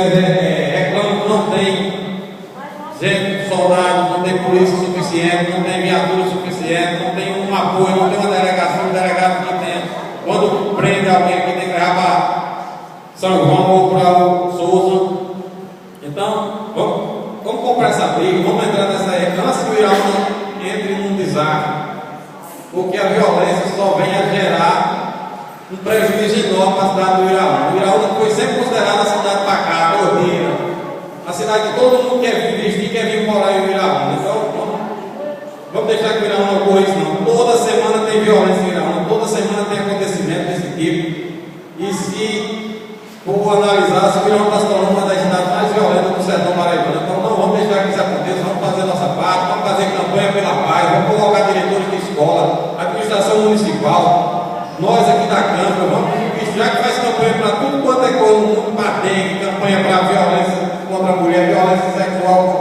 reclamam que não tem gente, soldado, não tem polícia suficiente, não tem viatura suficiente, não tem um apoio, não tem uma delegação, um delegado que tenha. Quando prende alguém aqui, tem que levar para São João ou para o Souza. Então, vamos comprar essa briga, vamos entrar nessa época, antes que o Iraúna entre num desastre, porque a violência só vem a gerar um prejuízo enorme para a cidade do Iraúna. O Iraúna foi sempre considerada a cidade pacata, ordeira, a cidade que todo mundo quer vir, quer vir morar em Iraúna. Então, vamos deixar que o Iraúna não ocorra isso não. Toda semana tem violência em Iraúna, toda semana tem acontecimento desse tipo. E se for analisar, o Iraúna está se tornando uma das cidades mais violentas do sertão paraibano. Então não vamos deixar que isso aconteça, vamos fazer a nossa parte, vamos fazer campanha pela paz, vamos colocar diretores de escola, administração municipal, nós aqui da Câmara, vamos, já que faz campanha para tudo quanto é coisa no mundo, para dengue, campanha para violência contra a mulher, violência sexual